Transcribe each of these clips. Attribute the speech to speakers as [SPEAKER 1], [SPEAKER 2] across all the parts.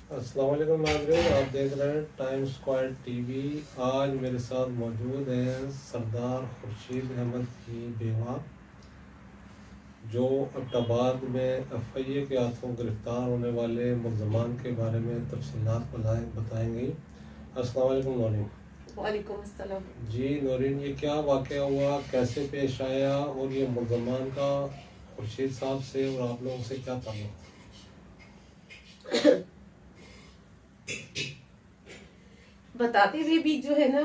[SPEAKER 1] अस्सलाम वालेकुम नाज़रीन, आप देख रहे हैं टाइम स्क्वायर टीवी। आज मेरे साथ मौजूद हैं सरदार खुर्शीद अहमद की बेवा, जो अब्टाबाद में FIA के हाथों गिरफ्तार होने वाले मुल्ज़मान के बारे में तफसीलात बताएंगी। अस्सलाम वालेकुम नौरीन।
[SPEAKER 2] वालेकुम अस्सलाम।
[SPEAKER 1] जी नौरीन, ये क्या वाक़या हुआ, कैसे पेश आया, और ये मुल्ज़मान का खुर्शीद साहब से और आप लोगों से क्या ताल्लुक़?
[SPEAKER 2] बताते हुए भी जो है ना,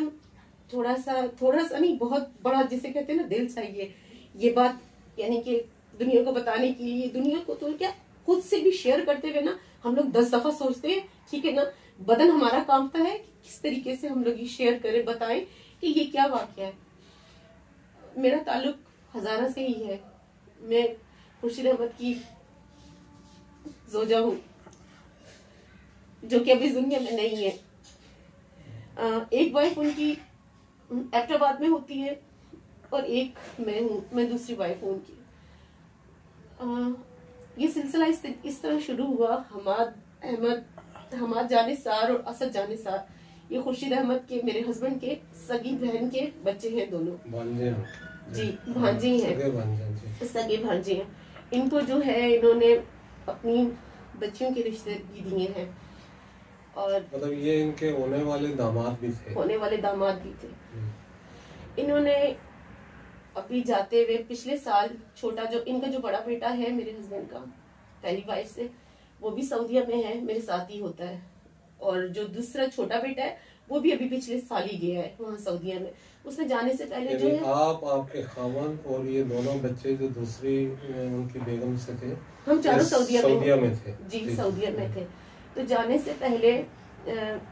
[SPEAKER 2] थोड़ा सा नहीं, बहुत बड़ा जिसे कहते हैं ना दिल चाहिए ये बात, यानी कि दुनिया को बताने के लिए, दुनिया को तो क्या खुद से भी शेयर करते हुए ना हम लोग 10 दफा सोचते हैं, ठीक है ना, बदन हमारा कांपता है कि किस तरीके से हम लोग ये शेयर करें, बताएं कि ये क्या वाकया है। मेरा ताल्लुक हजारा से ही है। मैं खुर्शीद अहमद की जोजा हूँ, जो कि अभी दुनिया में नहीं है। एक वाइफ उनकी एबटाबाद में होती है और एक मैं हूँ, मैं दूसरी वाइफ हूँ उनकी। ये सिलसिला इस तरह शुरू हुआ। हमाद जानिसार और असद जानिसार, ये खुर्शीद अहमद के, मेरे हस्बैंड के सगी बहन के बच्चे हैं, दोनों
[SPEAKER 1] भांजे
[SPEAKER 2] जी, भांजे हैं, सगे भांजे हैं। इनको जो है, इन्होंने अपनी बच्चियों के रिश्ते भी दिए हैं, और
[SPEAKER 1] मतलब ये इनके होने वाले दामाद भी थे।
[SPEAKER 2] इन्होंने अभी जाते हुए पिछले साल, छोटा जो इनका जो बड़ा बेटा है मेरे हस्बैंड का पहली वाइफ से, वो भी सऊदीया में है, मेरे साथ ही होता है। और जो दूसरा छोटा बेटा है वो भी अभी पिछले साल ही गया है वहाँ सऊदीया में। उसने जाने से पहले जो है,
[SPEAKER 1] आप, आपके खावंद और ये दोनों बच्चे जो दूसरी उनकी बेगम से थे,
[SPEAKER 2] हम चारों सऊदीया में
[SPEAKER 1] थे।
[SPEAKER 2] जी, सऊदीया में थे। तो जाने से पहले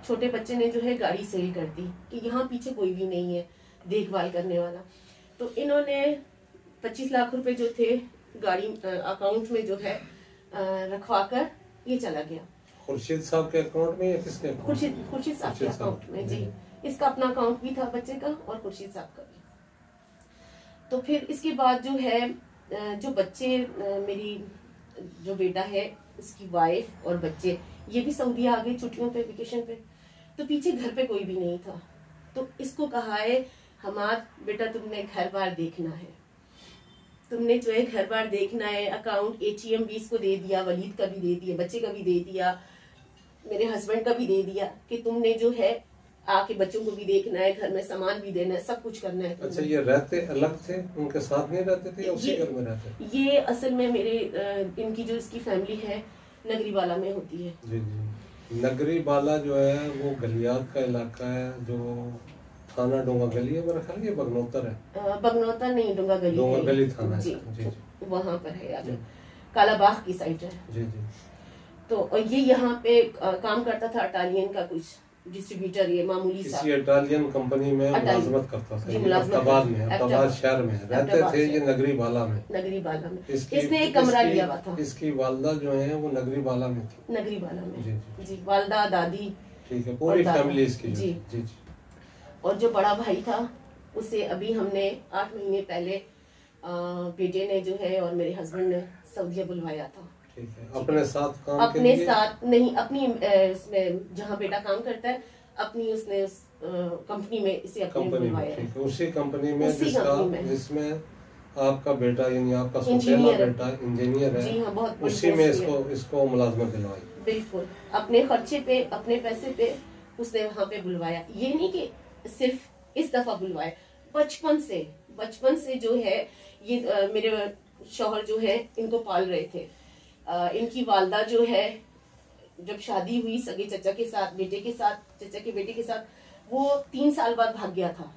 [SPEAKER 2] छोटे बच्चे ने जो है गाड़ी सेल कर दी कि यहाँ पीछे कोई भी नहीं है देखभाल करने वाला। तो इन्होंने 25 लाख रुपए जो थे गाड़ी अकाउंट में जो है रखवा कर ये चला गया।
[SPEAKER 1] खुर्शीद साहब के अकाउंट में या किसके?
[SPEAKER 2] खुर्शीद साहब के अकाउंट में जी। इसका अपना अकाउंट भी था बच्चे का और खुर्शीद साहब का भी। तो फिर इसके बाद जो है, जो बच्चे, मेरी जो बेटा है उसकी वाइफ और बच्चे, ये भी सऊदीया आ गए छुट्टियों पे, वेकेशन पे। तो पीछे घर पे कोई भी नहीं था। तो इसको कहा है, हमारा बेटा तुमने घर बार देखना है, तुमने जो है घर बार देखना है। अकाउंट ATM भी इसको दे दिया, वलीद का भी दे दिया, बच्चे का भी दे दिया, मेरे हस्बैंड का भी दे दिया कि तुमने जो है आके बच्चों को भी देखना है, घर में सामान भी देना है, सब कुछ करना है।
[SPEAKER 1] अच्छा, ये रहते अलग थे, उनके साथ नहीं रहते थे या उसी घर में रहते?
[SPEAKER 2] ये असल में मेरे इनकी जो इसकी फैमिली है नगरी बाला में होती है।
[SPEAKER 1] जी जी। नगरी बाला जो है वो गलियात का इलाका है, जो थाना डोंगा गली है, मेरा ख्याल ये बगनौतर है।
[SPEAKER 2] बगनौतर नहीं, डोंगा
[SPEAKER 1] गली थाना
[SPEAKER 2] जी,
[SPEAKER 1] जी जी,
[SPEAKER 2] वहाँ पर है, कालाबाग की साइड है
[SPEAKER 1] जी जी।
[SPEAKER 2] तो ये यहाँ पे काम करता था, इटालियन का कुछ डिस्ट्रीब्यूटर, ये मामूली सा
[SPEAKER 1] किसी इटालियन कंपनी में मुलाजमत करता था। अब्टाबाद शहर में रहते थे ये, नगरी बाला में।
[SPEAKER 2] इसने एक कमरा लिया हुआ था।
[SPEAKER 1] इसकी वालदा जो है वो नगरी बाला में थी।
[SPEAKER 2] नगरी बाला में जी, वालदा, दादी,
[SPEAKER 1] ठीक है, पूरी फैमिली इसकी
[SPEAKER 2] जी जी। और जो बड़ा भाई था उसे अभी हमने 8 महीने पहले बेटे ने जो है और मेरे हस्बैंड ने सऊदीया बुलवाया था।
[SPEAKER 1] अपने साथ काम
[SPEAKER 2] अपने साथ नहीं, अपनी इसमें जहाँ बेटा काम करता है, अपनी उसने उस कंपनी में इसे अपने बुलवाया।
[SPEAKER 1] उसी कंपनी में जिसमें आपका बेटा, यानी आपका सौतेला बेटा इंजीनियर है,
[SPEAKER 2] जी हाँ, बहुत
[SPEAKER 1] उसी में इसको मुलाजमत दिलवाई।
[SPEAKER 2] बिल्कुल, अपने खर्चे पे, अपने पैसे पे उसने वहाँ पे बुलवाया। ये नहीं कि सिर्फ इस दफा बुलवाया, बचपन से जो है ये मेरे शौहर जो है इनको पाल रहे थे। इनकी वालदा जो है, जब शादी हुई सगे चचा के साथ, बेटे के साथ, चचा के बेटे के साथ, वो 3 साल बाद भाग गया था।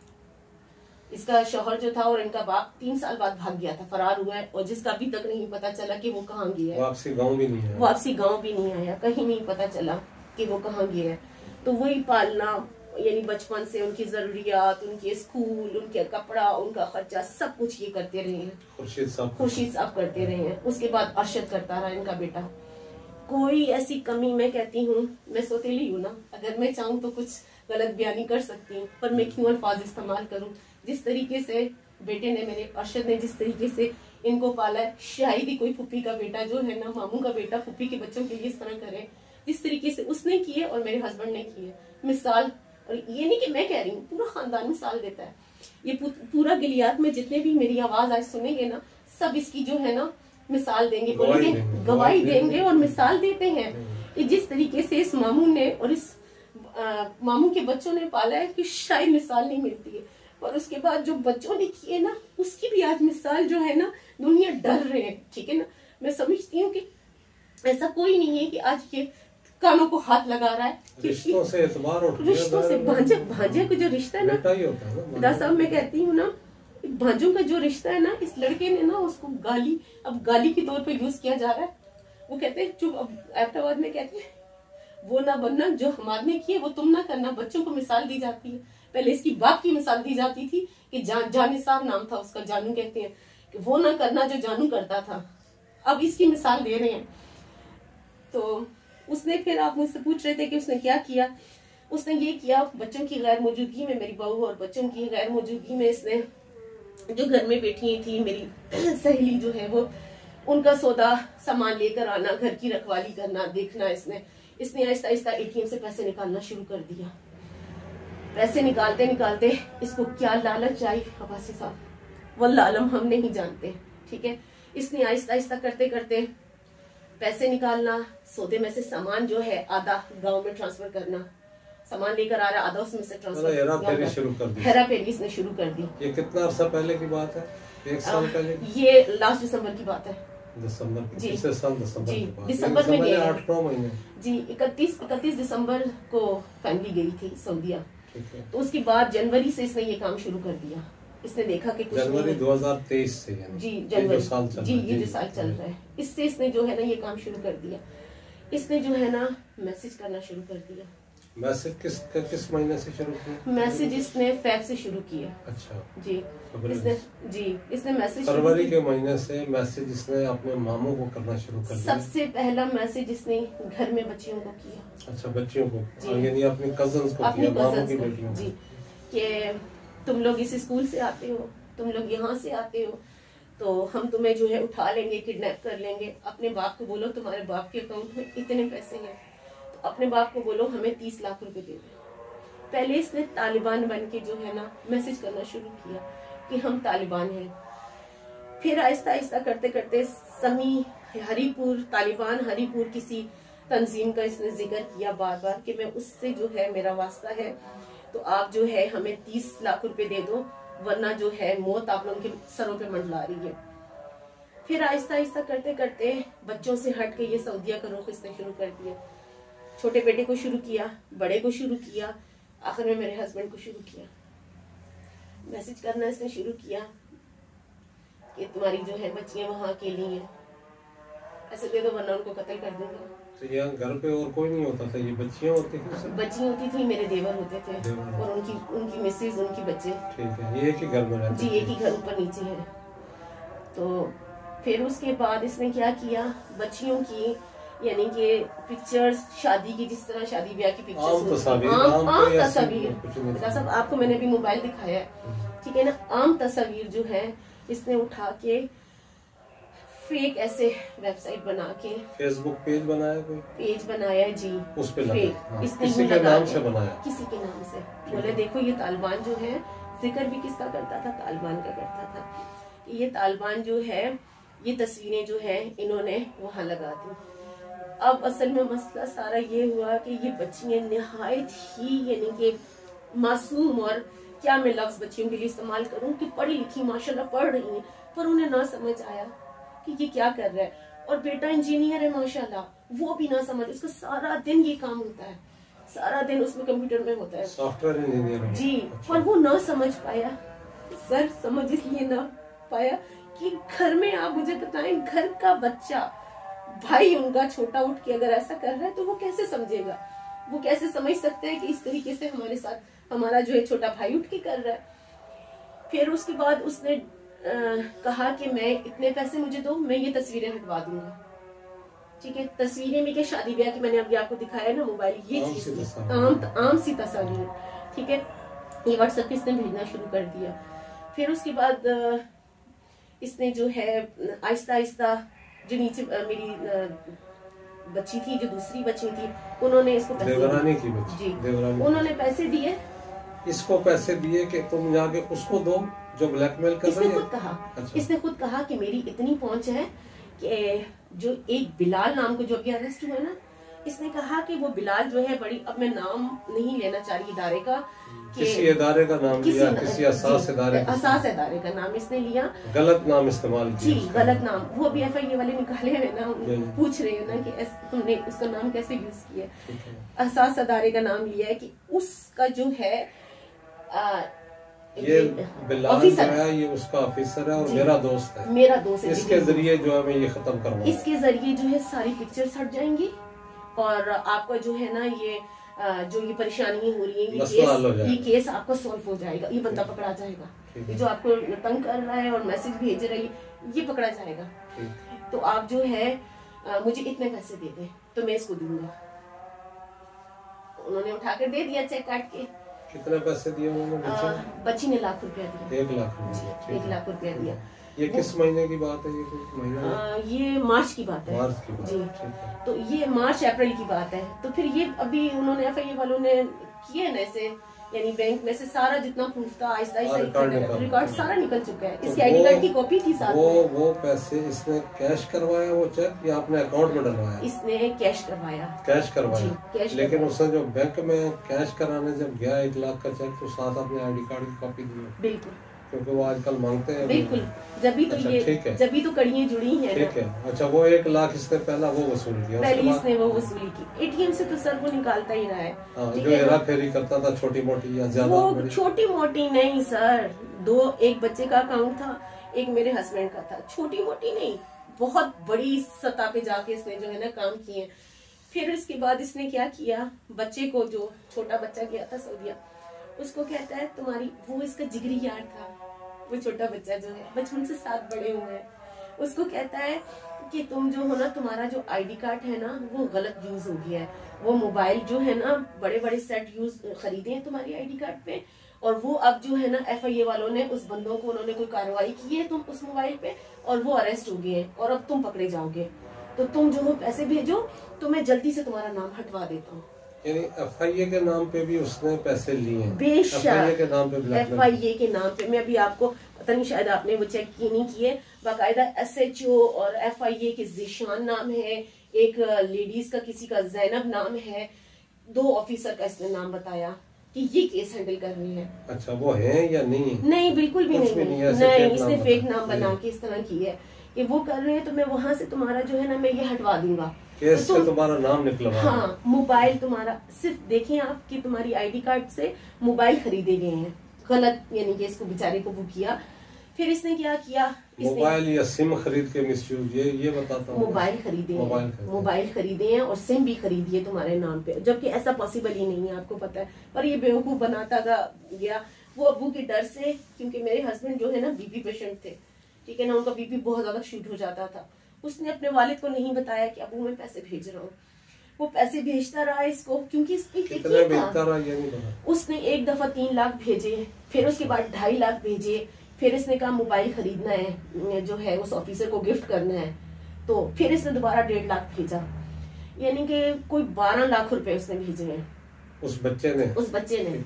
[SPEAKER 2] इसका शौहर जो था और इनका बाप 3 साल बाद भाग गया था, फरार हुआ है, और जिसका अभी तक नहीं पता चला कि वो कहाँ गया है।
[SPEAKER 1] वापसी गांव भी नहीं आया,
[SPEAKER 2] कहीं नहीं पता चला कि वो कहाँ गया है। तो वही पालना, यानी बचपन से उनकी जरूरियात, उनके स्कूल, उनके कपड़ा, उनका खर्चा, सब कुछ ये करते रहे हैं, खुर्शीद साहब करते रहे हैं। उसके बाद अरशद करता रहा इनका बेटा। कोई ऐसी कमी, मैं कहती हूँ, मैं सौतेली हूँ ना, अगर मैं चाहूँ तो कुछ गलत बयानी कर सकती हूँ, पर मैं क्यों अल्फाज इस्तेमाल करूँ। जिस तरीके से बेटे ने, मेरे अरशद ने जिस तरीके से इनको पाला है, शायद ही कोई फुप्पी का बेटा जो है ना, मामू का बेटा फुप्पी के बच्चों के लिए इस तरह करे। जिस तरीके से उसने किए और मेरे हस्बैंड ने किए मिसाल, और ये नहीं कि मैं कह रही हूँ, पूरा खानदान मिसाल देता है। ये पूरा गिलियात में जितने भी मेरी आवाज आज सुनेंगे ना, सब इसकी जो है ना मिसाल देंगे, बोलेंगे, गवाही देंगे और मिसाल देते हैं कि जिस तरीके से इस मामू ने और इस मामू के बच्चों ने पाला है कि शायद मिसाल नहीं मिलती है। और उसके बाद जो बच्चों ने किए ना, उसकी भी आज मिसाल जो है ना, दुनिया डर रहे हैं। ठीक है ना, मैं समझती हूँ कि ऐसा कोई नहीं है कि आज ये कानों को हाथ लगा रहा है।
[SPEAKER 1] रिश्तों से एतबार उठ गया,
[SPEAKER 2] रिश्तों से भांजे का जो रिश्ता है ना, खुदा साहब मैं कहती हूँ ना, भांजों का जो रिश्ता है ना, इस लड़के ने ना उसको अब गाली के तौर पे यूज किया जा रहा है। वो कहते हैं चुप, अब एबटाबाद में कहते हैं वो ना बनना जो हमारे ने किए वो तुम ना करना। बच्चों को मिसाल दी जाती है, पहले इसकी बाप की मिसाल दी जाती थी कि जानी साहब नाम था उसका, जानू कहते हैं, कि वो ना करना जो जानू करता था। अब इसकी मिसाल दे रहे हैं। तो उसने फिर, आप मुझसे पूछ रहे थे कि उसने क्या किया, उसने ये किया बच्चों की गैर मौजूदगी में, मेरी बहू और बच्चों की गैर मौजूदगी में इसने जो घर में बैठी थी मेरी सहेली जो है वो, उनका सौदा सामान लेकर आना, घर की रखवाली करना, देखना। इसने आहिस्ता आहिस्ता एटीएम से पैसे निकालना शुरू कर दिया। पैसे निकालते निकालते इसको क्या लालच आई अब्बासी साहब, वल्लाह आलम हम नहीं जानते। ठीक है, इसने आहिस्ता आहिस्ता करते करते पैसे निकालना, सौदे में से सामान जो है आधा गांव में ट्रांसफर करना, सामान लेकर आ रहा आधा उसमें से ट्रांसफर, हेरा फेरी इसने शुरू कर दी।
[SPEAKER 1] ये कितना अर्सा पहले की बात है? 1 साल पहले?
[SPEAKER 2] ये लास्ट दिसंबर की बात है।
[SPEAKER 1] दिसंबर
[SPEAKER 2] जी,
[SPEAKER 1] दिसंबर
[SPEAKER 2] में गए
[SPEAKER 1] 8-9 महीने
[SPEAKER 2] जी। 31 दिसंबर को फैमिली गई थी सऊदीया। तो उसके बाद जनवरी से इसने ये काम शुरू कर दिया। इसने देखा कि कुछ
[SPEAKER 1] जनवरी 2023 से
[SPEAKER 2] जी, जनवरी जी, ये जो साल चल रहा है, इससे इसने जो है ना ये काम शुरू कर दिया। इसने जो है ना मैसेज करना शुरू कर दिया।
[SPEAKER 1] मैसेज किस महीने से शुरू किया?
[SPEAKER 2] मैसेज इसने फेब से शुरू किया।
[SPEAKER 1] अच्छा
[SPEAKER 2] जी, इसने मैसेज
[SPEAKER 1] फरवरी के महीने से मैसेज इसने अपने मामू को करना शुरू कर दिया।
[SPEAKER 2] सबसे पहला मैसेज इसने घर में बच्चियों को किया।
[SPEAKER 1] अच्छा, बच्चियों को, यानी अपनी कजन्स को किया, मामू की बेटियों
[SPEAKER 2] जी, कि तुम लोग इस स्कूल से आते हो, तुम लोग यहाँ से आते हो, तो हम तुम्हें जो है उठा लेंगे, किडनैप कर लेंगे। अपने बाप को बोलो तुम्हारे बाप के अकाउंट में इतने पैसे हैं, तो अपने बाप को बोलो हमें 30 लाख रुपए दे दो। पहले इसने तालिबान बन के जो है ना मैसेज करना शुरू किया कि हम तालिबान हैं। फिर आहिस्ता आहिस्ता करते करते समी हरीपुर, तालिबान हरीपुर किसी तंजीम का इसने जिक्र किया बार बार कि मैं उससे जो है मेरा वास्ता है, तो आप जो है हमें 30 लाख रुपए दे दो, वरना जो है मौत आप लोगों के सरों पे मंडला रही है। फिर आहिस्ता आहिस्ता करते करते बच्चों से हट के ये सऊदीया का रुख इसने शुरू कर दिया। छोटे बेटे को शुरू किया, बड़े को शुरू किया, आखिर में मेरे हस्बैंड को शुरू किया। मैसेज करना इसने शुरू किया कि तुम्हारी जो है बच्चियां वहां अकेली हैं, ऐसे दे दो वरना उनको कत्ल कर दूंगा।
[SPEAKER 1] तो यहाँ घर पे और कोई नहीं होता था, ये बच्चियां होती थी?
[SPEAKER 2] बच्ची होती थी, मेरे देवर होते थे और उनकी मिसेज, उनकी बच्चे।
[SPEAKER 1] ठीक है, ये एक ही घर में रहते?
[SPEAKER 2] जी, एक ही घर ऊपर नीचे है। तो फिर उसके बाद इसने क्या किया, बच्चियों की यानी कि पिक्चर्स, शादी की, जिस तरह शादी ब्याह की पिक्चर्स, आम तस्वीर, सब आपको मैंने भी मोबाइल दिखाया है, ठीक है ना, आम तस्वीर जो है इसने उठा के फेक ऐसे वेबसाइट बना के,
[SPEAKER 1] फेसबुक पेज बनाया, कोई पेज
[SPEAKER 2] बनाया जी,
[SPEAKER 1] उस पे
[SPEAKER 2] फेक
[SPEAKER 1] किसी के नाम से बनाया,
[SPEAKER 2] किसी के नाम से, बोले देखो ये तालिबान जो है, जिक्र भी किसका करता था, तालिबान का करता था। ये तालिबान जो है, ये तस्वीरें जो है इन्होंने वहां लगा दी। अब असल में मसला सारा ये हुआ कि ये बच्चियां निहायत ही यानी कि मासूम, और क्या मैं लफ्ज बच्चियों के लिए इस्तेमाल करूं, कि पढ़ी लिखी माशाल्लाह पढ़ रही हैं, पर उन्हें ना समझ आया कि ये क्या कर रहा है। और बेटा इंजीनियर है माशाल्लाह, वो भी ना समझ, उसका सारा दिन ये काम होता है, सारा दिन उसमें कंप्यूटर में होता है,
[SPEAKER 1] सॉफ्टवेयर इंजीनियर
[SPEAKER 2] जी। पर वो ना समझ पाया, सर समझ इसलिए ना पाया कि घर में, आप मुझे बताएं, घर का बच्चा, भाई उनका छोटा उठ के अगर ऐसा कर रहा है तो वो कैसे समझेगा, वो कैसे समझ सकते हैं कि इस तरीके से हमारे साथ हमारा जो है छोटा भाई उठ के कर रहा है। फिर उसके बाद उसने कहा कि मैं इतने पैसे मुझे दो, मैं ये तस्वीरें हटवा दूंगा, ठीक है। तस्वीरें में क्या, शादी ब्याह की मैंने अभी आपको दिखाया ना मोबाइल, ये चीज आम सी तस्वीर, ठीक है। ये व्हाट्सएप पे इसने भेजना शुरू कर दिया। फिर उसके बाद इसने जो है आहिस्ता आहिस्ता जो नीचे मेरी बच्ची थी, जो दूसरी बच्ची थी, उन्होंने इसको पैसे
[SPEAKER 1] देवरानी की बच्ची
[SPEAKER 2] जी,
[SPEAKER 1] देवरानी
[SPEAKER 2] उन्होंने पैसे दिए,
[SPEAKER 1] इसको पैसे दिए कि तुम जाके उसको दो जो ब्लैकमेल कर रही है।
[SPEAKER 2] इसने खुद कहा,
[SPEAKER 1] अच्छा।
[SPEAKER 2] इसने खुद कहा कि मेरी इतनी पहुंच है कि जो एक बिलाल नाम को जो अभी अरेस्ट हुआ ना, इसने कहा कि वो बिलाल जो है बड़ी, अब मैं नाम नहीं लेना चाह रही इदारे का,
[SPEAKER 1] किसी इदारे का नाम लिया, किसी हसास इदारे
[SPEAKER 2] का नाम इसने लिया,
[SPEAKER 1] गलत नाम इस्तेमाल
[SPEAKER 2] जी, गलत नाम। वो भी FIA वाले निकाले हैं ना, पूछ रहे हैं ना कि तुमने उसका नाम कैसे यूज किया, हसास इदारे का नाम लिया है कि उसका जो है
[SPEAKER 1] ये बिलाल जो है ये उसका ऑफिसर है और मेरा दोस्त है, इसके जरिए जो है मैं ये खत्म करूंगा, इसके
[SPEAKER 2] जरिए जो है सारी पिक्चर्स हट जाएंगी और आपका जो है ना ये जो ये परेशानी हो रही है, ये केस आपका सॉल्व हो जाएगा, ये बंदा पकड़ा जाएगा, ये जो आपको तंग कर रहा है और मैसेज भेज रहा है ये पकड़ा जाएगा। तो आप जो है मुझे इतने पैसे दे दे तो मैं इसको दूंगा। उन्होंने उठाकर दे दिया चेक काट के।
[SPEAKER 1] कितने पैसे दिए उन्होंने?
[SPEAKER 2] बच्ची ने ₹1,00,000 दिया।
[SPEAKER 1] 1 लाख रुपया।
[SPEAKER 2] 1 लाख रुपया दिया।
[SPEAKER 1] ये किस महीने की बात है? ये कुछ महीना
[SPEAKER 2] ये मार्च की बात है।
[SPEAKER 1] मार्च की बात
[SPEAKER 2] जी। तो ये मार्च अप्रैल की बात है। तो फिर ये अभी उन्होंने FIA वालों ने किए ना ऐसे, यानी बैंक में से सारा जितना प्रूफ था आहिस्ता रिकॉर्ड सारा निकल चुका है। इसके ID कार्ड की कॉपी थी साथ में।
[SPEAKER 1] वो पैसे इसने कैश करवाया वो चेक या अपने अकाउंट में डलवाया?
[SPEAKER 2] इसने कैश करवाया।
[SPEAKER 1] कैश करवाया। लेकिन उसने जो बैंक में कैश कराने जब गया 1 लाख का चेक, तो साथ अपने ID कार्ड की कॉपी दी?
[SPEAKER 2] बिल्कुल,
[SPEAKER 1] क्योंकि वो आजकल मांगते हैं।
[SPEAKER 2] बिल्कुल, जब तो
[SPEAKER 1] अच्छा,
[SPEAKER 2] ये जब तो कड़ियां जुड़ी हैं।
[SPEAKER 1] ठीक है। अच्छा, वो 1 लाख इसने पहला वो वसूल किया,
[SPEAKER 2] पहले इसने वो वसूली की। ATM से तो सर वो निकालता ही रहा है।
[SPEAKER 1] जो हेरा फेरी करता था छोटी मोटी या ज्यादा?
[SPEAKER 2] वो छोटी मोटी नहीं सर, एक बच्चे का अकाउंट था, एक मेरे हस्बैंड का था। छोटी मोटी नहीं, बहुत बड़ी सतह पे जाके इसने जो है ना काम किए। फिर इसके बाद इसने क्या किया, बच्चे को, जो छोटा बच्चा गया था सऊदीया, उसको कहता है तुम्हारी, वो इसका जिगरी यार था, वो छोटा बच्चा जो है बचपन से साथ बड़े हुए हैं, उसको कहता है कि तुम जो हो ना, तुम्हारा जो ID कार्ड है ना वो गलत यूज हो गया है। वो मोबाइल जो है ना बड़े बड़े सेट खरीदे हैं तुम्हारी ID कार्ड पे, और वो अब जो है ना FIA वालों ने उस बंदों को, उन्होंने कोई कार्रवाई की है तुम उस मोबाइल पे, और वो अरेस्ट हो गए हैं और अब तुम पकड़े जाओगे। तो तुम जो हो पैसे भेजो तो मैं जल्दी से तुम्हारा नाम हटवा देता हूँ।
[SPEAKER 1] यानी FIA के नाम पे भी उसने पैसे लिए हैं?
[SPEAKER 2] बेशक
[SPEAKER 1] FIA के नाम पे
[SPEAKER 2] FIA के नाम पे। मैं अभी आपको पता नहीं, शायद आपने वो चेक की नहीं किए, बाकायदा SHO और FIA के ज़ीशान नाम है, एक लेडीज का किसी का ज़ैनब नाम है, 2 ऑफिसर का इसने नाम बताया कि ये केस हैंडल कर रही है।
[SPEAKER 1] अच्छा, वो है या नहीं?
[SPEAKER 2] नहीं, बिल्कुल भी नहीं, इसने फेक नाम बना के इस तरह की है कि वो कर रहे हैं, तो मैं वहां से तुम्हारा जो है ना मैं ये हटवा दूंगा,
[SPEAKER 1] केस से तुम्हारा नाम निकला।
[SPEAKER 2] हाँ, मोबाइल तुम्हारा, सिर्फ देखें आप कि तुम्हारी ID कार्ड से मोबाइल खरीदे गए हैं गलत, यानी कि इसको बेचारे को वो किया। फिर इसने क्या किया,
[SPEAKER 1] मोबाइल या सिम खरीद के मिसयूज, ये बताता हूँ।
[SPEAKER 2] मोबाइल खरीदे हैं और सिम भी खरीदी है तुम्हारे नाम पे, जबकि ऐसा पॉसिबल ही नहीं है, आपको पता है। पर ये बेवकूफ बनाता गया वो अब्बू के डर से, क्योंकि मेरे हस्बैंड जो है ना BP पेशेंट थे, ठीक है ना, उनका BP बहुत ज्यादा शूट हो जाता था। उसने अपने वालिद को नहीं बताया कि अबू मैं पैसे भेज रहा हूँ। वो पैसे भेजता रहा इसको, क्योंकि उसने एक दफा 3 लाख भेजे, फिर उसके बाद 2.5 लाख भेजे, फिर इसने कहा मोबाइल खरीदना है, जो है उस ऑफिसर को गिफ्ट करना है, तो फिर इसने दोबारा 1.5 लाख भेजा, यानी कि कोई 12 लाख रुपए उसने भेजे हैं
[SPEAKER 1] उस बच्चे ने।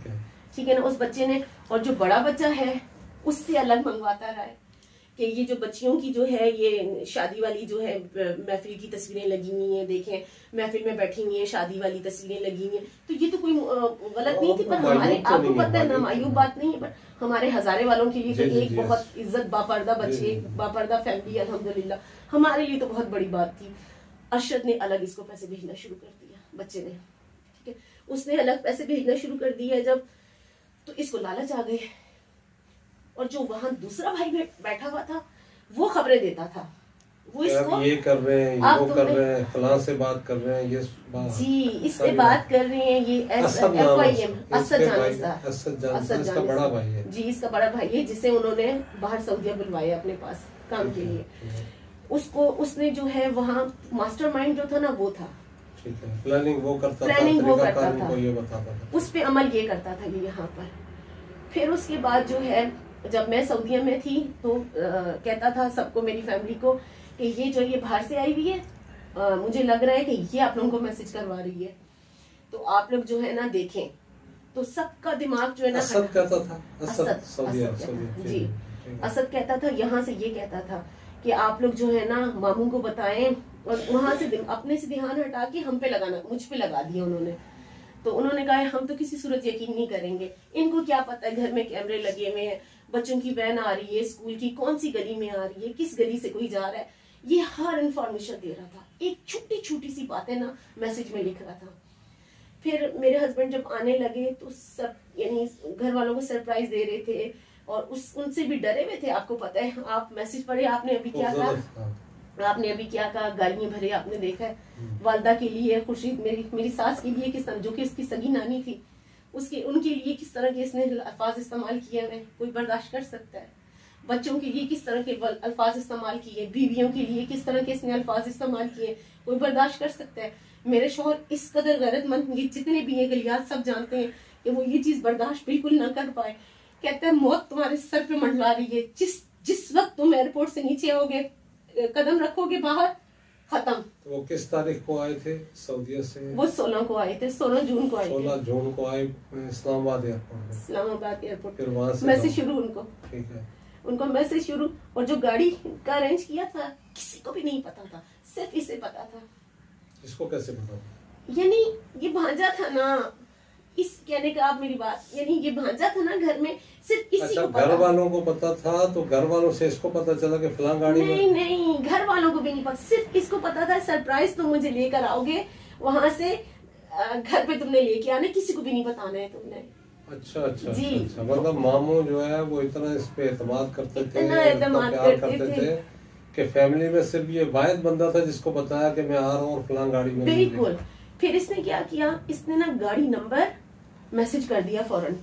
[SPEAKER 2] ठीक है ना, उस बच्चे ने। और जो बड़ा बच्चा है उससे अलग मंगवाता रहा है कि ये जो बच्चियों की जो है, ये शादी वाली जो है महफिल की तस्वीरें लगी हुई हैं, देखें महफिल में बैठी हुई है, शादी वाली तस्वीरें लगी हुई हैं, तो ये तो कोई गलत नहीं थी, पर हमारे, आपको पता है ना, मायूब बात नहीं है, पर हमारे हज़ारे वालों के लिए तो एक बहुत इज्जत, बापर्दा बच्चे, बापर्दा फैमिली, अल्हम्दुलिल्लाह, हमारे लिए तो बहुत बड़ी बात थी। अरशद ने अलग इसको पैसे भेजना शुरू कर दिया, बच्चे ने, ठीक है, उसने अलग पैसे भेजना शुरू कर दिया जब, तो इसको लालच आ गए, और जो वहां दूसरा भाई बैठा हुआ था वो खबरें देता था, वो इसको
[SPEAKER 1] ये कर रहे हैं, वो कर रहे हैं, फलां से बात कर रहे हैं, ये
[SPEAKER 2] जी इससे बात कर रहे हैं, ये FIM असद जान, इसका बड़ा भाई है जी, इसका बड़ा भाई है, जिसे उन्होंने बाहर सऊदीया बुलवाया अपने पास काम के लिए। उसको, उसने जो है वहाँ मास्टरमाइंड जो था ना वो था,
[SPEAKER 1] ठीक है, प्लानिंग वो करता था, ये बताता था,
[SPEAKER 2] उस पे अमल ये करता था ये यहाँ पर। फिर उसके बाद जो है, जब मैं सऊदीया में थी तो कहता था सबको, मेरी फैमिली को, कि ये जो ये बाहर से आई हुई है, मुझे लग रहा है कि ये आप लोगों को मैसेज करवा रही है, तो आप लोग जो है ना देखें, तो सबका दिमाग जो है ना,
[SPEAKER 1] असद कहता था,
[SPEAKER 2] जी असद कहता था, यहाँ से ये कहता था कि आप लोग जो है ना मामू को बताएं, और वहां से अपने से ध्यान हटा के हम पे लगाना, मुझ पे लगा दिया उन्होंने। तो उन्होंने कहा हम तो किसी सूरत यकीन नहीं करेंगे, इनको क्या पता है घर में कैमरे लगे हुए हैं, बच्चों की वैन आ रही है स्कूल की, कौन सी गली में आ रही है, किस गली से कोई जा रहा है, ये हर इंफॉर्मेशन दे रहा था। एक छोटी छोटी सी बातें ना मैसेज में लिख रहा था। फिर मेरे हस्बैंड जब आने लगे तो सब यानी घर वालों को सरप्राइज दे रहे थे, और उनसे भी डरे हुए थे। आपको पता है, आप मैसेज पढ़े, आपने अभी क्या कहा, आपने अभी क्या कहा, गालियां भरे आपने देखा है। वालदा के लिए, खुर्शीद मेरी सास के लिए किस तरह, जो कि उसकी सगी नानी थी, उनके लिए किस तरह के इसने अल्फाज इस्तेमाल किए हुए, कोई बर्दाश्त कर सकता है। बच्चों के लिए किस तरह के अल्फाज इस्तेमाल किए, बीवियों के लिए किस तरह के इसने अल्फाज इस्तेमाल किए, कोई बर्दाश्त कर सकता है। मेरे शौहर इस कदर गैरतमंद, जितने भी ये गलियात सब जानते हैं कि वो ये चीज बर्दाश्त बिल्कुल ना कर पाए। कहते हैं मौत तुम्हारे सर पे मंडला रही है, जिस वक्त तुम एयरपोर्ट से नीचे आओगे, कदम रखोगे बाहर, खत्म।
[SPEAKER 1] तो वो किस तारीख को आए थे सऊदीया से?
[SPEAKER 2] वो 16 को आए थे, 16 जून को आए थे।
[SPEAKER 1] 16 जून को आए इस्लामाबाद एयरपोर्ट। फिर वहां से
[SPEAKER 2] मैसेज शुरू उनको,
[SPEAKER 1] ठीक है,
[SPEAKER 2] उनको मैसेज शुरू। और जो गाड़ी का अरेंज किया था किसी को भी नहीं पता था, सिर्फ इसे पता था।
[SPEAKER 1] इसको कैसे पता?
[SPEAKER 2] यानी ये भांजा था ना, इस कहने का आप मेरी बात, यानी ये भांजा था ना घर में, सिर्फ इसी को पता।
[SPEAKER 1] घर वालों को पता था, तो घर वालों से इसको पता चला कि फलां गाड़ी में?
[SPEAKER 2] नहीं, घर वालों को भी नहीं पता, सिर्फ इसको पता था सरप्राइज तुम मुझे लेकर आओगे वहां से, घर पे तुमने लेके आने, किसी को भी नहीं बताना है तुमने।
[SPEAKER 1] अच्छा, मतलब मामू जो है वो इतना इस पे एतमाद करते थे,
[SPEAKER 2] इतना प्यार करते थे
[SPEAKER 1] कि फैमिली में सिर्फ ये वाहिद बंदा था जिसको बताया कि मैं आ रहा हूँ और फलां गाड़ी में।
[SPEAKER 2] बिल्कुल। फिर इसने क्या किया, इसने ना गाड़ी नंबर मैसेज कर दिया फौरन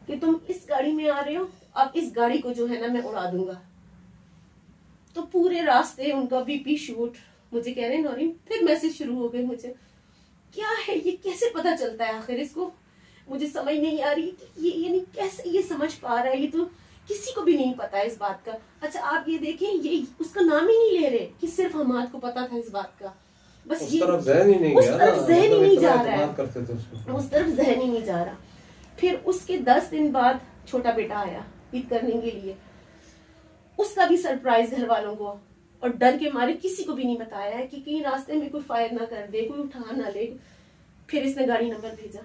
[SPEAKER 2] कि तुम इस गाड़ी में आ रहे हो, अब इस गाड़ी को जो है ना मैं उड़ा दूंगा। तो पूरे रास्ते उनका बीपी शूट, मुझे कह रहे नौरीन, फिर मैसेज शुरू हो गए। मुझे क्या है ये, कैसे पता चलता है आखिर इसको, मुझे समझ नहीं आ रही कि ये यानी कैसे ये समझ पा रहा है, ये तो किसी को भी नहीं पता है इस बात का। अच्छा आप ये देखें, ये उसका नाम ही नहीं ले रहे कि सिर्फ हमाद को पता था इस बात का, बस
[SPEAKER 1] उस तरफ जहन ही नहीं गया,
[SPEAKER 2] उस तरफ जहन ही नहीं जा रहा है,
[SPEAKER 1] उस
[SPEAKER 2] तरफ जहन ही नहीं जा रहा। फिर उसके 10 दिन बाद छोटा बेटा आया ईद करने के लिए, उसका भी सरप्राइज घर वालों को, और डर के मारे किसी को भी नहीं बताया है कि कहीं रास्ते में कोई फायर ना कर दे, कोई उठा ना ले। फिर इसने गाड़ी नंबर भेजा,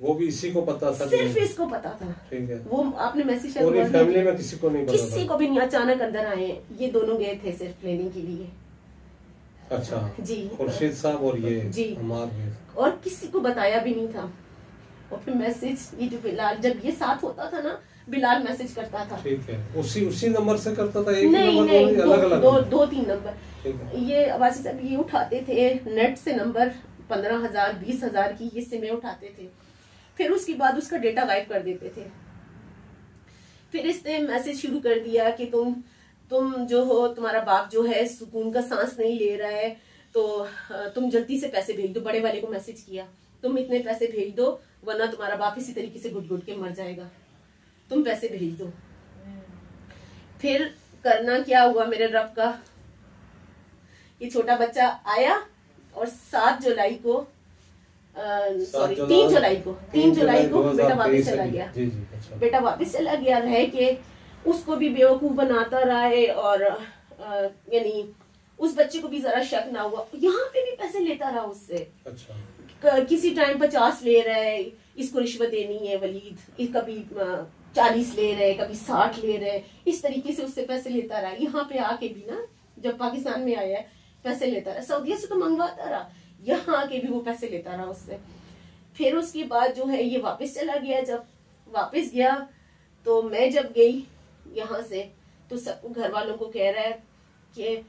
[SPEAKER 1] वो भी इसी को पता था,
[SPEAKER 2] सिर्फ इसको पता था।
[SPEAKER 1] ठीक है,
[SPEAKER 2] वो आपने मैसेज
[SPEAKER 1] पूरी फैमिली में किसी को नहीं पता,
[SPEAKER 2] किसी को भी नहीं। अचानक अंदर आए, ये दोनों गए थे सिर्फ लेने के लिए।
[SPEAKER 1] अच्छा
[SPEAKER 2] जी,
[SPEAKER 1] खुर्शीद साहब और ये
[SPEAKER 2] जी, और किसी को बताया भी नहीं था। और फिर मैसेज, ये जो बिलाल, जब ये साथ होता था ना, बिलाल मैसेज करता था, ठीक है,
[SPEAKER 1] उसी नंबर से करता था, एक
[SPEAKER 2] नहीं,
[SPEAKER 1] नंबर
[SPEAKER 2] नहीं,
[SPEAKER 1] अलग-अलग
[SPEAKER 2] 2-3 नंबर। ये अब्बासी साहब ये उठाते थे नेट से नंबर, 15,000 20,000 की ये सिमें उठाते थे। फिर उसके बाद उसका डेटा गायब कर देते थे। फिर इसने मैसेज शुरू कर दिया कि तुम जो हो, तुम्हारा बाप जो है सुकून का सांस नहीं ले रहा है, तो तुम जल्दी से पैसे भेज दो। बड़े वाले को मैसेज किया, तुम इतने पैसे भेज दो वरना तुम्हारा बाप इसी तरीके से घुट घुट के मर जाएगा, तुम पैसे भेज दो। फिर करना क्या हुआ मेरे रब का, ये छोटा बच्चा आया और 7 जुलाई को, सॉरी 3 जुलाई को बेटा वापस चला गया। बेटा वापस चला गया, रह के उसको भी बेवकूफ बनाता रहा है, और यानी उस बच्चे को भी जरा शक ना हुआ, यहाँ पे भी पैसे लेता रहा उससे। अच्छा। किसी टाइम 50 ले रहा है, इसको रिश्वत देनी है वलीद, कभी 40 ले रहे, कभी 60 ले रहे, इस तरीके से उससे पैसे लेता रहा। यहाँ पे आके भी ना, जब पाकिस्तान में आया है पैसे लेता रहा, सऊदीया से तो मंगवाता रहा, यहाँ आके भी वो पैसे लेता रहा उससे। फिर उसके बाद जो है ये वापस चला गया। जब वापस गया तो मैं जब गई यहाँ से, तो सबको घर वालों को कह रहा है कि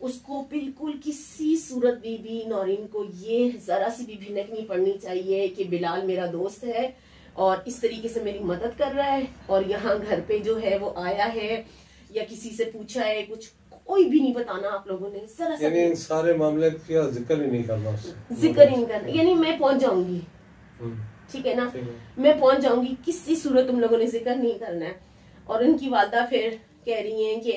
[SPEAKER 2] उसको बिल्कुल किसी सूरत बीबी नौरीन को ये जरा सी भी भिनक नहीं पड़नी चाहिए कि बिलाल मेरा दोस्त है और इस तरीके से मेरी मदद कर रहा है, और यहाँ घर पे जो है वो आया है या किसी से पूछा है, कुछ कोई भी नहीं बताना आप लोगों ने, जरा सा
[SPEAKER 1] यानी इन सारे मामले का जिक्र ही नहीं करना,
[SPEAKER 2] जिक्र ही नहीं करना। यानी मैं पहुंच जाऊंगी, ठीक है ना, मैं पहुंच जाऊंगी, किसी सूरत तुम लोगों ने जिक्र नहीं करना है। और उनकी वालदा फिर कह रही हैं कि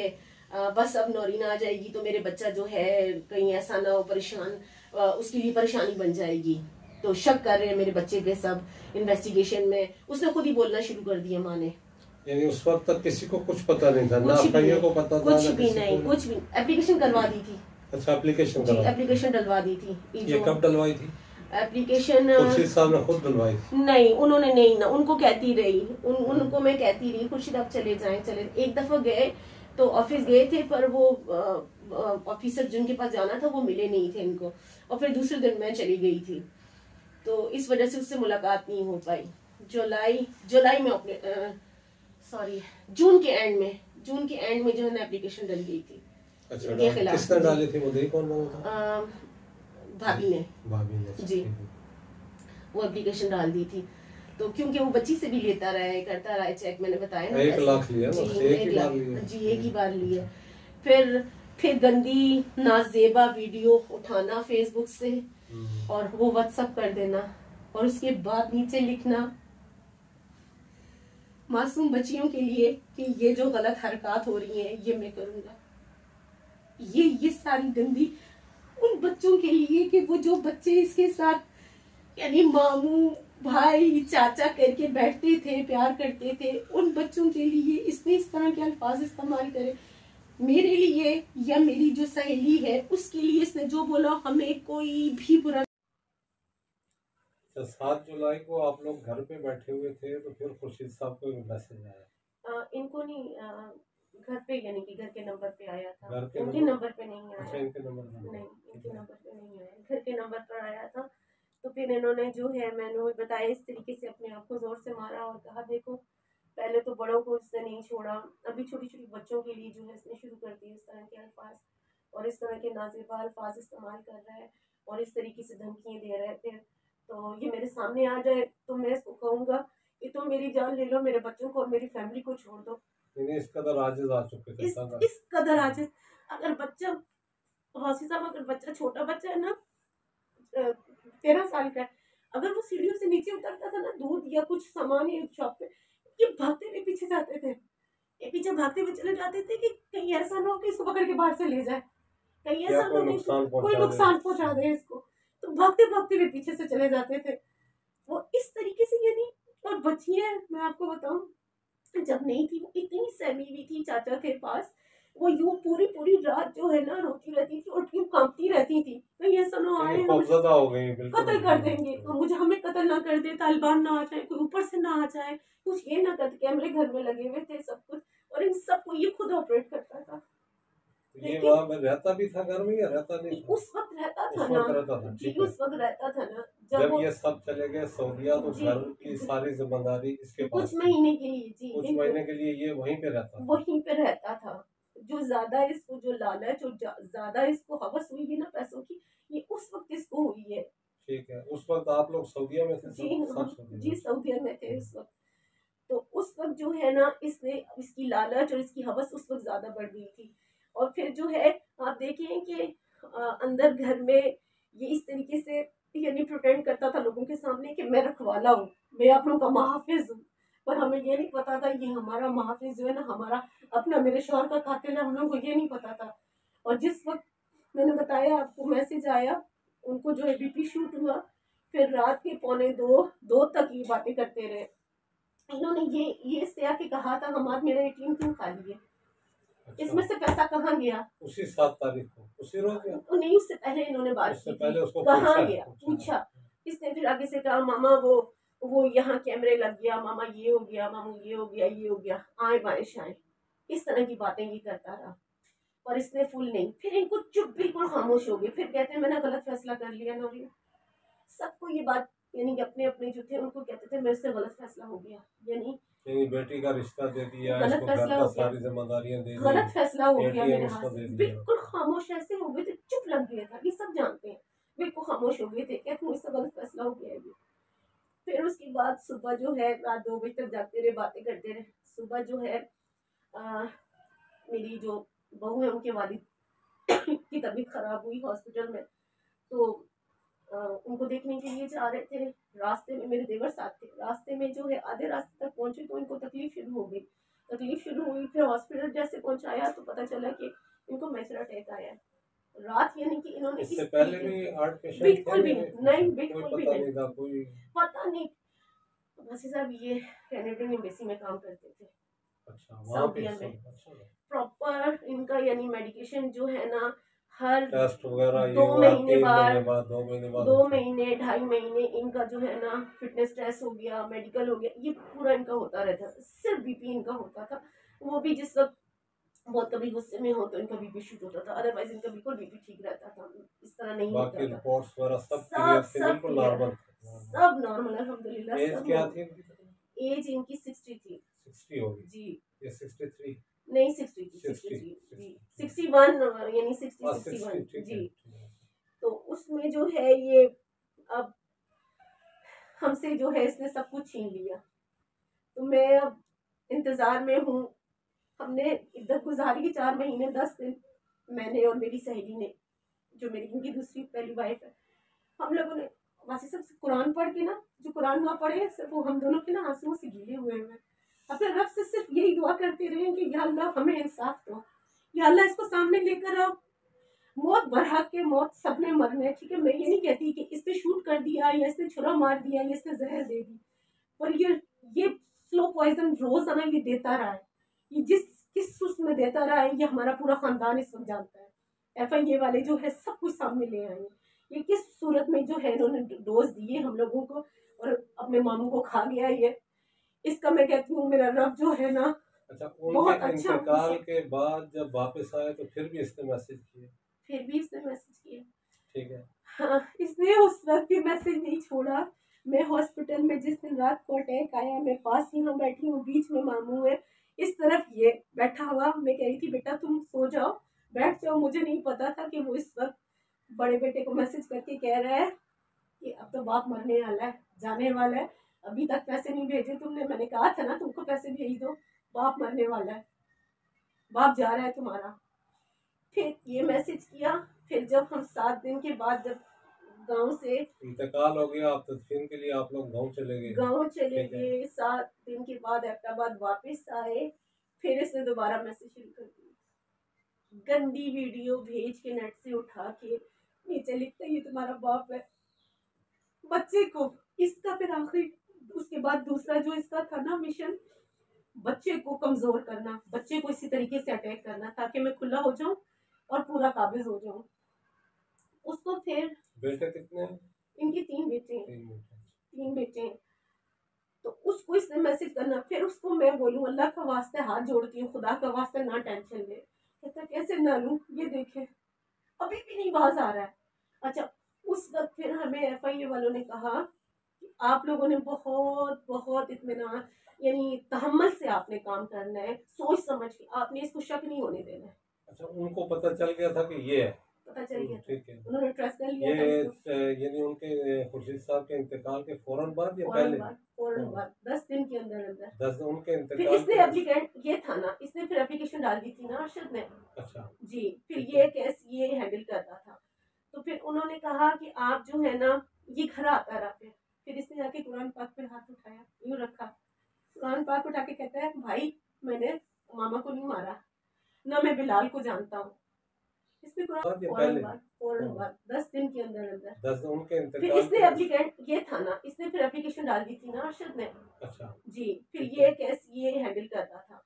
[SPEAKER 2] बस अब नौरीन आ जाएगी तो मेरे बच्चा जो है कहीं ऐसा ना हो परेशान, उसके लिए परेशानी बन जाएगी। तो शक कर रहे हैं मेरे बच्चे पे सब इन्वेस्टिगेशन में। उसने खुद ही बोलना शुरू कर दिया माँ ने।
[SPEAKER 1] यानी उस वक्त तक किसी को कुछ पता नहीं था, ना
[SPEAKER 2] कुछ भी
[SPEAKER 1] भाइयों को पता था,
[SPEAKER 2] कुछ
[SPEAKER 1] ना
[SPEAKER 2] भी
[SPEAKER 1] किसी
[SPEAKER 2] नहीं,
[SPEAKER 1] को।
[SPEAKER 2] कुछ भी। एप्लीकेशन करवा दी थी।
[SPEAKER 1] अच्छा, एप्लीकेशन
[SPEAKER 2] जी,
[SPEAKER 1] करवा
[SPEAKER 2] एप्लीकेशन डलवा दी थी।
[SPEAKER 1] ये कब डलवाई थी?
[SPEAKER 2] एप्लीकेशन
[SPEAKER 1] खुर्शीद साहब ने खुद डलवाई थी?
[SPEAKER 2] नहीं, उन्होंने नहीं ना, उनको कहती रही, उनको मैं कहती रही खुर्शीद आप चले जाएं चले। एक दफा गए तो ऑफिस गए थे, पर वो ऑफिसर जिनके पास जाना था वो मिले नहीं थे इनको, और फिर दूसरे दिन मैं चली गई थी, तो इस वजह से उससे मुलाकात नहीं हो पाई। जुलाई में अपने सॉरी जून के एंड में जो है ना एप्लीकेशन डल गई थी।
[SPEAKER 1] अच्छा, किसने डाली थी? वो कौन था? भाभी ने
[SPEAKER 2] जी, वो एप्लीकेशन डाल दी थी। तो क्योंकि वो बच्ची से भी लेता रहा है, करता रहा है चेक, मैंने बताया ना
[SPEAKER 1] 1 लाख लिया
[SPEAKER 2] जी,
[SPEAKER 1] जी,
[SPEAKER 2] एक ही बार लिया। फिर गंदी नाजेबा वीडियो उठाना फेसबुक से और वो व्हाट्सएप कर देना, और उसके बाद नीचे लिखना मासूम बच्चियों के लिए कि ये जो गलत हरकत हो रही है ये मैं करूंगा। ये सारी गंदी उन बच्चों के लिए कि वो जो बच्चे इसके साथ यानी मामू भाई चाचा करके बैठते थे, प्यार करते थे, उन बच्चों के लिए इसने इस तरह के अल्फाज इस्तेमाल करे। मेरे लिए या मेरी जो सहेली है उसके लिए इसने जो बोला, हमें कोई भी बुरा।
[SPEAKER 1] 7 जुलाई को आप लोग घर पे बैठे हुए थे, तो फिर खुर्शीद साहब को एक मैसेज आया?
[SPEAKER 2] इनको नहीं, घर पे यानी कि घर के नंबर पे आया था।
[SPEAKER 1] उनके
[SPEAKER 2] नंबर पे नहीं आया।
[SPEAKER 1] अच्छा, इनके नंबर
[SPEAKER 2] नहीं, इनके नंबर पे नहीं आया, घर के नंबर पर आया था। तो फिर इन्होंने जो है मैंने बताया इस तरीके से अपने आप को जोर से मारा और कहा देखो पहले तो बड़ों को इसने नहीं छोड़ा, अभी छोटी छोटी बच्चों के लिए जो है इसने शुरू कर दिए इस तरह के अल्फाज और इस तरह के नाज़ेबा अल्फाज इस्तेमाल कर रहा है और इस तरीके से धमकियाँ दे रहे थे। तो ये मेरे सामने आ जाए तो मैं इसको कहूँगा कि तुम मेरी जान ले लो, मेरे बच्चों को और मेरी फैमिली को छोड़ दो।
[SPEAKER 1] इस कदर आजिज आ चुके थे।
[SPEAKER 2] इस कदर आजिज। अगर बच्चा वासी साहब, अगर बच्चा छोटा बच्चा है ना 13 साल का है, अगर वो सीढ़ियों से नीचे उतरता था ना दूध या कुछ सामान या शॉप पे, ये भागते हुए पीछे जाते थे, ये पीछे भागते हुए चले जाते थे कि कहीं ऐसा ना हो कि इसको पकड़ के बाहर से ले जाए, कहीं ऐसा ना हो कोई नुकसान पहुंचा दे इसको। तो भागते भागते हुए पीछे से चले जाते थे वो इस तरीके से। यानी और बच्चियां मैं आपको बताऊं जब नहीं थी वो इतनी सहमी हुई थी चाचा के पास, वो यूं पूरी पूरी रात जो है ना रोती रहती थी और यूं कांपती रहती थी कहीं ऐसा ना आए
[SPEAKER 1] खौफजदा हो गई,
[SPEAKER 2] कत्ल कर देंगे, मुझे हमें कत्ल ना कर दे, तालिबान ना आ जाए, कोई ऊपर से ना आ जाए, कुछ ये ना कर। कैमरे घर में लगे हुए थे सब कुछ, और इन सबको ये खुद ऑपरेट करता था।
[SPEAKER 1] ये वहाँ में रहता भी था घर में या रहता नहीं था?
[SPEAKER 2] उस वक्त रहता था
[SPEAKER 1] ना,
[SPEAKER 2] उस वक्त रहता था ना
[SPEAKER 1] जब ये सब चले गए सऊदीया तो घर की सारी जिम्मेदारी इसके पास
[SPEAKER 2] कुछ महीने के लिए जी
[SPEAKER 1] कुछ महीने के लिए ये वहीं पे रहता था। जो ज्यादा इसको जो लालच और ज्यादा इसको हवस हुई है ना पैसों की, ये उस वक्त इसको हुई है। ठीक है, उस वक्त आप लोग सऊदीया में थे?
[SPEAKER 2] जी सऊदीया में थे उस वक्त। तो उस वक्त जो है ना इसने इसकी लालच और इसकी हवस उस वक्त ज्यादा बढ़ गई थी। और फिर जो है आप देखें कि अंदर घर में ये इस तरीके से यानी प्रोटेंड करता था लोगों के सामने कि मैं रखवाला हूँ, मैं आप लोगों का महाफिज हूँ, पर हमें ये नहीं पता था ये हमारा महाफिज जो है ना हमारा अपना मेरे शौहर का कातिल है, हम लोगों को ये नहीं पता था। और जिस वक्त मैंने बताया आपको मैसेज आया, उनको जो है बीपी शूट हुआ, फिर रात के 1:45 तक ये बातें करते रहे। इन्होंने ये इससे आके कहा था हम आज मेरा एटीएम क्यों खाली है, इसमें से पैसा कहाँ गया?
[SPEAKER 1] उसी 7 तारीख को, उसी रोज गया?
[SPEAKER 2] नहीं, उससे पहले इन्होंने बात की थी, कहाँ गया पूछा। इसने फिर आगे से कहा मामा वो यहाँ कैमरे लग गया, मामा ये हो गया, मामू ये हो गया, ये हो गया, आए बारिश आए, इस तरह की बातें ये करता रहा। और इसने फुल नहीं, फिर इनको चुप बिल्कुल खामोश हो गए। फिर कहते हैं मैंने गलत फैसला कर लिया नौरीन। सबको ये बात यानी कि अपने अपने जो थे उनको कहते थे मेरे से गलत फैसला हो गया, यानी
[SPEAKER 1] बेटी का रिश्ता दे दिया,
[SPEAKER 2] गलत फैसला हो गया,
[SPEAKER 1] सारी जिम्मेदारियां दे दी,
[SPEAKER 2] गलत फैसला हो गया मेरे हाथ से। बिल्कुल खामोश ऐसे हो गए थे, चुप लग गया था, ये सब जानते हैं, बिल्कुल खामोश हो गए थे क्या मुझसे गलत फैसला हो गया है। फिर उसके बाद सुबह जो है रात 2 बजे तक जागते रहे, बातें करते रहे। सुबह जो है मेरी जो बहू है उनके वालिद की तबीयत खराब हुई हॉस्पिटल में, तो उनको देखने के लिए जा रहे थे। रास्ते में मेरे देवर साथ थे, रास्ते में जो है आधे रास्ते तक पहुंचे तो इनको तकलीफ शुरू हो गई। तो तकलीफ शुरू हुई, फिर हॉस्पिटल जैसे पहुंचाया तो पता चला कि इनको मैसर अटैक आया है रात, यानी कि इन्होंने
[SPEAKER 1] इससे पहले भी हार्ट पेशेंट
[SPEAKER 2] बिल्कुल भी नहीं, बिल्कुल भी नहीं
[SPEAKER 1] था, कोई
[SPEAKER 2] पता नहीं। वसी साहब ये कैनेडियन एम्बेसी में काम करते थे,
[SPEAKER 1] अच्छा,
[SPEAKER 2] सऊदीया में। प्रॉपर इनका यानी मेडिकेशन जो है ना, हर
[SPEAKER 1] टेस्ट वगैरह
[SPEAKER 2] 2 महीने बाद
[SPEAKER 1] 2 महीने बाद
[SPEAKER 2] 2 महीने 2.5 महीने इनका जो है ना फिटनेस टेस्ट हो गया, मेडिकल हो गया, ये पूरा इनका होता रहता। सिर्फ बीपी इनका होता था, वो भी जिस वक्त बहुत कभी गुस्से में हो तो इनका बीपी शूट होता था, अदरवाइज इनका बिल्कुल बीपी ठीक रहता था, इस तरह नहीं होता था।
[SPEAKER 1] रिपोर्ट्स वगैरह सब
[SPEAKER 2] बिल्कुल नॉर्मल, सब नॉर्मल अल्हम्दुलिल्लाह।
[SPEAKER 1] एज क्या थी इनकी?
[SPEAKER 2] एज इनकी 60 थी।
[SPEAKER 1] 60 होगी
[SPEAKER 2] जी,
[SPEAKER 1] ये 63
[SPEAKER 2] नहीं 60 थी, 63 जी, 61 यानी 60 61 जी। तो उसमें जो है ये अब हमसे जो है इसने सब कुछ छीन लिया, तो मैं अब इंतजार में हूँ। हमने इद्दत गुजारी 4 महीने 10 दिन, मैंने और मेरी सहेली ने, जो मेरी इनकी दूसरी पहली वाइफ है, हम लोगों ने वासी साहब से कुरान पढ़ के ना, जो कुरान ना पढ़े सिर्फ वो हम दोनों के ना आंसुओं से गीले हुए हैं, अपने रब से सिर्फ यही दुआ करते रहे कि या अल्लाह हमें इंसाफ दो, या अल्लाह इसको सामने लेकर आओ। मौत बरहक के, मौत सबने मरना है, ठीक है। मैं ये नहीं कहती कि इसने शूट कर दिया या इसने छुरा मार दिया या इसने जहर दे दी, पर ये स्लो पॉइजन रोजाना ये देता रहा है, ये किस उसमें देता रहा है, ये हमारा पूरा खानदान इस वक्त जानता है। FIA वाले जो है सब कुछ सामने ले आए, ये किस सूरत में जो है इन्होंने डोज दिए हम लोगों को और अपने मामू को खा गया ये। इसका मैं कहती हूँ मेरा रब जो है ना।
[SPEAKER 1] अच्छा, उनके इंतकाल के बाद जब वापस आए तो फिर भी इसने मैसेज किए?
[SPEAKER 2] फिर भी इसने मैसेज किया, ठीक है।
[SPEAKER 3] हाँ, इसने उस वक्त भी मैसेज नहीं छोड़ा। मैं हॉस्पिटल में जिस दिन रात को अटैक आया, मैं पास यहाँ बैठी हूँ, बीच में मामू है, इस तरफ ये बैठा हुआ। मैं कह रही थी बेटा तुम सो जाओ, बैठ जाओ। मुझे नहीं पता था कि वो इस वक्त बड़े बेटे को मैसेज करके कह रहा है कि अब तो बाप मरने वाला है, जाने वाला है, अभी तक पैसे नहीं भेजे तुमने। मैंने कहा था ना तुमको पैसे भेज दो, बाप मरने वाला है, बाप जा रहा है तुम्हारा। फिर ये मैसेज किया। फिर जब हम 7 दिन के बाद जब गांव से
[SPEAKER 1] इंतकाल हो गया, आप तदफीन के लिए आप लोग गांव चले गए।
[SPEAKER 2] 7 दिन के बाद अहमदाबाद वापस आए, फिर इसने दोबारा मैसेज शुरू कर दिया, गंदी वीडियो भेज के नेट से उठा के नीचे लिखता है ये तुम्हारा बाप है। बच्चे को इसका फिर आखिर उसके बाद दूसरा जो इसका था ना मिशन, बच्चे को कमजोर करना, बच्चे को इसी तरीके से अटैक करना ताकि मैं खुला हो जाऊं और पूरा काबिज हो जाऊं। उसको फिर
[SPEAKER 1] बेटे कितने हैं?
[SPEAKER 2] इनके 3 बेटे हैं, 3 बेटे हैं। तो उसको इसने मैसेज करना, फिर उसको मैं बोलूं अल्लाह का वास्ते हाथ जोड़ती हूँ, खुदा का वास्ते ना टेंशन ले। कहता कैसे ना लूं, ये देखे अभी भी नहीं बाज आ रहा है। अच्छा, उस वक्त फिर हमें FIA वालों ने कहा कि आप लोगों ने बहुत बहुत इत्मीनान यानी तहम्मुल से आपने काम करना है, सोच समझ के आपने इसको शक नहीं होने देना है।
[SPEAKER 1] अच्छा, उनको पता चल गया था कि ये है?
[SPEAKER 2] पता चल गया,
[SPEAKER 1] ठीक है।
[SPEAKER 2] उन्होंने ट्रस्ट कर लिया
[SPEAKER 1] यानी उनके खुर्शीद साहब के इंतकाल के फौरन बाद या पहले?
[SPEAKER 2] फौरन बाद 10 दिन के अंदर अंदर
[SPEAKER 1] 10 उनके
[SPEAKER 2] फिर
[SPEAKER 1] इंतकाल।
[SPEAKER 2] इसने एप्लीकेंट ये था ना, इसने फिर एप्लीकेशन डाल दी थी ना अरशद ने।
[SPEAKER 1] अच्छा
[SPEAKER 2] जी, फिर ये केस ये हैंडल कर रहा था। तो फिर उन्होंने कहा कि आप जो है ना, ये घर आता रहा। फिर इसने आके कुरान पाक पे हाथ उठाया, यूं रखा, कुरान पाक उठा के कहता है भाई मैंने मामा को नहीं मारा, ना मैं बिलाल को जानता हूँ। इसने फौरन बाद 10 दिन के अंदर अंदर
[SPEAKER 1] 10 उनके
[SPEAKER 2] फिर इसने एप्लीकेंट ये था ना, इसने फिर एप्लीकेशन डाल दी थी ना अरशद ने।
[SPEAKER 1] अच्छा
[SPEAKER 2] जी, फिर ये केस ये हैंडल कर रहा था।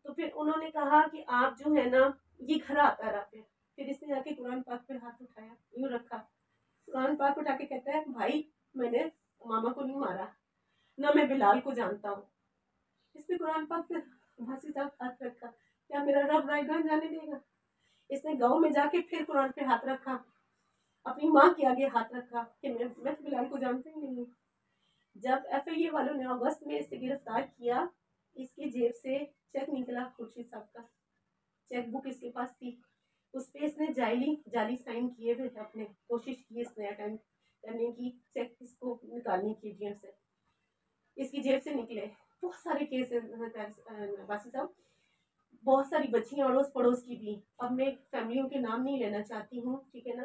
[SPEAKER 2] तो फिर उन्होंने कहा कि आप जो है ना, ये घर आता रहा। फिर इसने आके कुरान पाक पे हाथ उठाया, यूं रखा, कुरान पाक उठा के कहता है भाई मैंने मामा को नहीं मारा, ना मैं बिलाल को जानता हूँ। इसने कुरान पाक पे भासी साहब हाथ रखा, क्या मेरा रब रायगंज जाने देगा? इसने गांव में जाके फिर कुरान पे हाथ रखा, अपनी माँ के आगे हाथ रखा कि मैं तो बिलाल को जानता ही नहीं हूँ। जब FIA वालों ने अगस्त में इसे गिरफ्तार किया, इसकी जेब से चेक निकला, खुर्शीद साहब का चेक बुक इसके पास थी, उस पे इसने जाली साइन किए हुए थे। अपने कोशिश की इसने अटेम्प्ट करने की, चेक इसको निकालने की जेब से, इसकी जेब से निकले। बहुत सारे केस वासी साहब, बहुत सारी बच्चियां अड़ोस पड़ोस की भी, अब मैं फैमिलियों के नाम नहीं लेना चाहती हूँ, ठीक है ना।